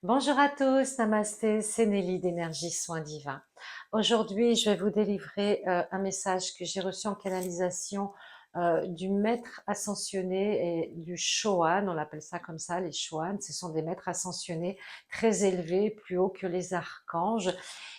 Bonjour à tous, namasté, c'est Nelly d'Énergie Soins Divins. Aujourd'hui, je vais vous délivrer un message que j'ai reçu en canalisation du maître ascensionné et du Shohan, on appelle ça comme ça, les Shohan, ce sont des maîtres ascensionnés très élevés, plus hauts que les archanges,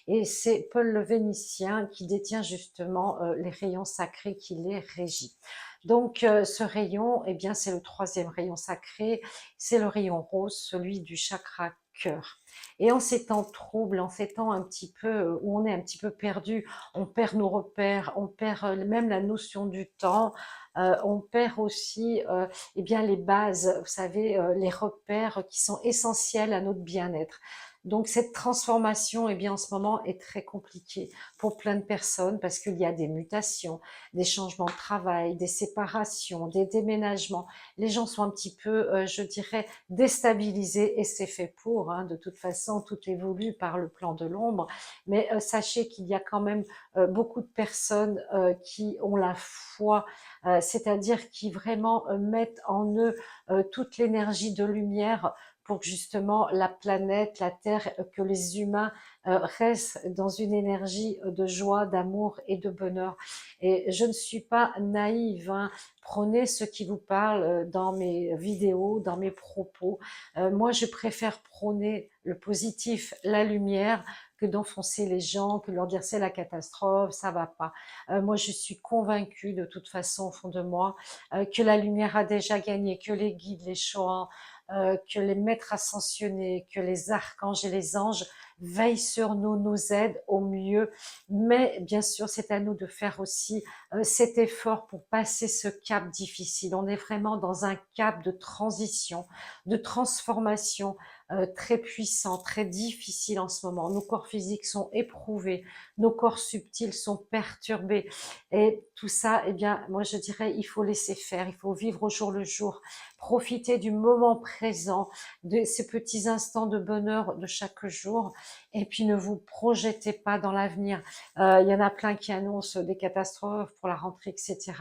et c'est Paul le Vénitien qui détient justement les rayons sacrés qui les régit. Donc ce rayon, eh bien c'est le troisième rayon sacré, c'est le rayon rose, celui du chakra cœur. Et en ces temps troubles, en ces temps un petit peu où on est un petit peu perdu, on perd nos repères, on perd même la notion du temps, on perd aussi eh bien les bases, vous savez, les repères qui sont essentiels à notre bien-être. Donc cette transformation, eh bien en ce moment, est très compliquée pour plein de personnes parce qu'il y a des mutations, des changements de travail, des séparations, des déménagements. Les gens sont un petit peu, je dirais, déstabilisés et c'est fait pour. Hein, de toute façon, tout évolue par le plan de l'ombre. Mais sachez qu'il y a quand même beaucoup de personnes qui ont la foi, c'est-à-dire qui vraiment mettent en eux toute l'énergie de lumière pour que justement la planète, la Terre, que les humains restent dans une énergie de joie, d'amour et de bonheur. Et je ne suis pas naïve, hein. Prenez ce qui vous parle dans mes vidéos, dans mes propos. Moi, je préfère prôner le positif, la lumière, que d'enfoncer les gens, que de leur dire c'est la catastrophe, ça va pas. Moi, je suis convaincue de toute façon au fond de moi que la lumière a déjà gagné, que les guides, les Choans, que les maîtres ascensionnés, que les archanges et les anges veillent sur nous, nous aident au mieux. Mais bien sûr, c'est à nous de faire aussi cet effort pour passer ce cap difficile. On est vraiment dans un cap de transition, de transformation très puissant, très difficile en ce moment. Nos corps physiques sont éprouvés, nos corps subtils sont perturbés. Et tout ça, eh bien, moi je dirais, il faut laisser faire, il faut vivre au jour le jour, profiter du moment présent, de ces petits instants de bonheur de chaque jour, et puis ne vous projetez pas dans l'avenir. Il y en a plein qui annoncent des catastrophes pour la rentrée, etc.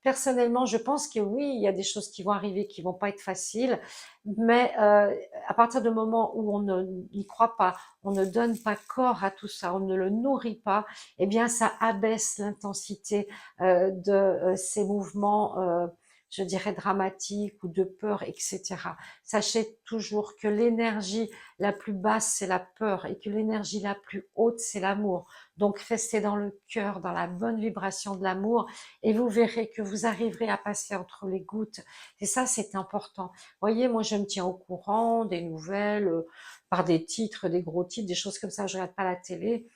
Personnellement, je pense que oui, il y a des choses qui vont arriver qui vont pas être faciles, mais à partir du moment où on n'y croit pas, on ne donne pas corps à tout ça, on ne le nourrit pas, eh bien ça abaisse l'intensité de ces mouvements, je dirais dramatiques ou de peur, etc. Sachez toujours que l'énergie la plus basse, c'est la peur, et que l'énergie la plus haute, c'est l'amour. Donc restez dans le cœur, dans la bonne vibration de l'amour, et vous verrez que vous arriverez à passer entre les gouttes. Et ça, c'est important. Voyez, moi, je me tiens au courant des nouvelles, par des titres, des gros titres, des choses comme ça. Je regarde pas la télé.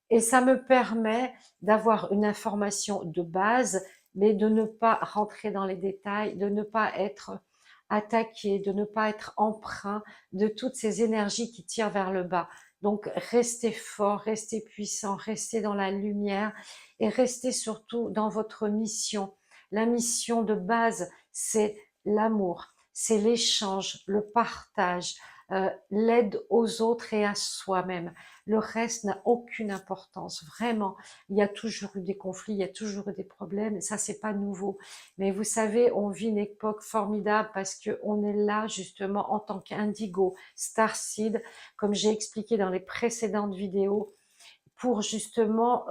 Et ça me permet d'avoir une information de base, mais de ne pas rentrer dans les détails, de ne pas être attaqué, de ne pas être empreint de toutes ces énergies qui tirent vers le bas. Donc, restez fort, restez puissant, restez dans la lumière et restez surtout dans votre mission. La mission de base, c'est l'amour, c'est l'échange, le partage, l'aide aux autres et à soi-même. Le reste n'a aucune importance, vraiment. Il y a toujours eu des conflits, il y a toujours eu des problèmes, et ça, c'est pas nouveau. Mais vous savez, on vit une époque formidable parce que on est là, justement, en tant qu'indigo, starseed, comme j'ai expliqué dans les précédentes vidéos, pour justement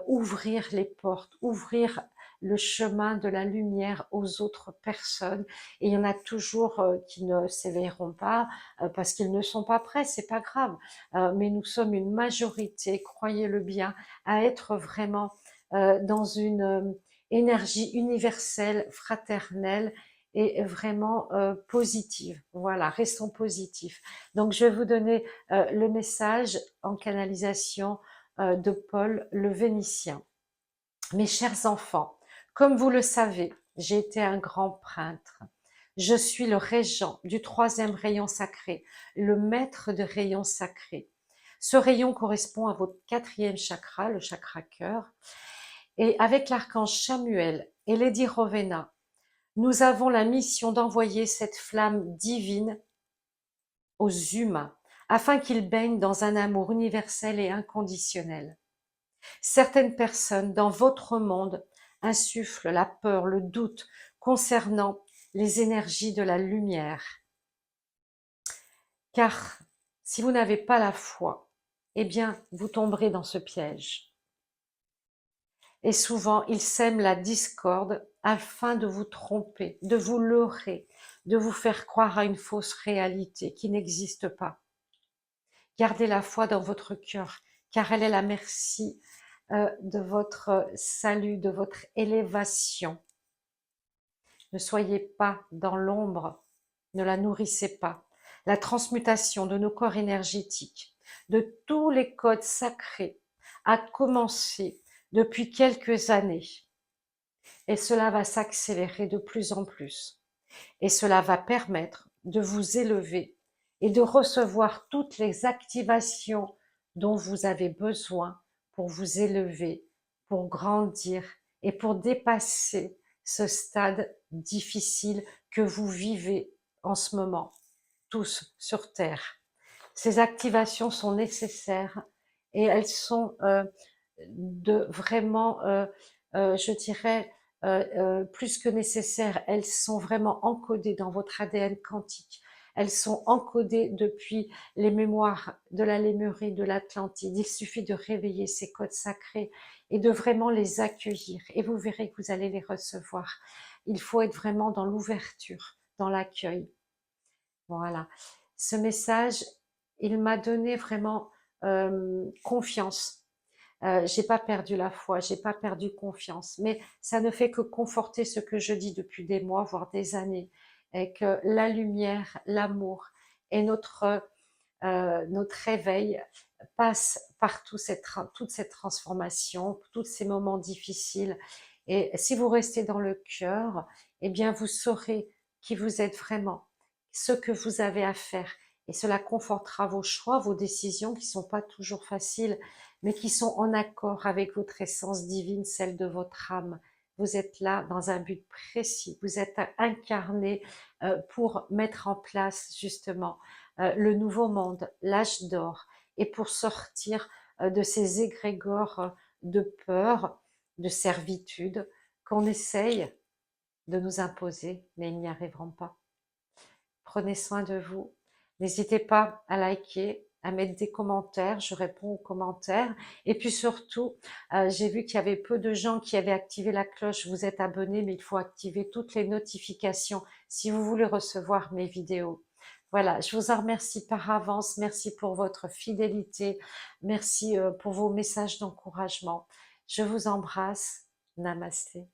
ouvrir les portes, ouvrir le chemin de la lumière aux autres personnes. Et il y en a toujours qui ne s'éveilleront pas parce qu'ils ne sont pas prêts, c'est pas grave. Mais nous sommes une majorité, croyez-le bien, à être vraiment dans une énergie universelle, fraternelle et vraiment positive. Voilà, restons positifs. Donc je vais vous donner le message en canalisation de Paul le Vénitien. Mes chers enfants, comme vous le savez, j'ai été un grand peintre. Je suis le régent du troisième rayon sacré, le maître de rayon sacré. Ce rayon correspond à votre quatrième chakra, le chakra cœur. Et avec l'archange Chamuel et Lady Rowena, nous avons la mission d'envoyer cette flamme divine aux humains, afin qu'ils baignent dans un amour universel et inconditionnel. Certaines personnes dans votre monde insufflent la peur, le doute concernant les énergies de la lumière. car si vous n'avez pas la foi, eh bien, vous tomberez dans ce piège. Et souvent, ils sèment la discorde afin de vous tromper, de vous leurrer, de vous faire croire à une fausse réalité qui n'existe pas. Gardez la foi dans votre cœur, car elle est la merci de votre salut, de votre élévation. Ne soyez pas dans l'ombre, ne la nourrissez pas. La transmutation de nos corps énergétiques, de tous les codes sacrés, a commencé depuis quelques années. Et cela va s'accélérer de plus en plus. Et cela va permettre de vous élever et de recevoir toutes les activations dont vous avez besoin pour vous élever, pour grandir et pour dépasser ce stade difficile que vous vivez en ce moment, tous sur Terre. Ces activations sont nécessaires et elles sont vraiment, je dirais, plus que nécessaires. Elles sont vraiment encodées dans votre ADN quantique. Elles sont encodées depuis les mémoires de la Lémurie, de l'Atlantide. Il suffit de réveiller ces codes sacrés et de vraiment les accueillir. Et vous verrez que vous allez les recevoir. Il faut être vraiment dans l'ouverture, dans l'accueil. Voilà. Ce message, il m'a donné vraiment confiance. J'ai pas perdu la foi, j'ai pas perdu confiance, mais ça ne fait que conforter ce que je dis depuis des mois, voire des années, et que la lumière, l'amour et notre réveil passe par toute cette transformation, tous ces moments difficiles. Et si vous restez dans le cœur, eh bien vous saurez qui vous êtes vraiment, ce que vous avez à faire. Et cela confortera vos choix, vos décisions qui sont pas toujours faciles, mais qui sont en accord avec votre essence divine, celle de votre âme. Vous êtes là dans un but précis, vous êtes incarné pour mettre en place justement le nouveau monde, l'âge d'or, et pour sortir de ces égrégores de peur, de servitude qu'on essaye de nous imposer, mais ils n'y arriveront pas. Prenez soin de vous. N'hésitez pas à liker, à mettre des commentaires, je réponds aux commentaires. Et puis surtout, j'ai vu qu'il y avait peu de gens qui avaient activé la cloche. Vous êtes abonnés, mais il faut activer toutes les notifications si vous voulez recevoir mes vidéos. Voilà, je vous en remercie par avance. Merci pour votre fidélité. Merci pour vos messages d'encouragement. Je vous embrasse. Namasté.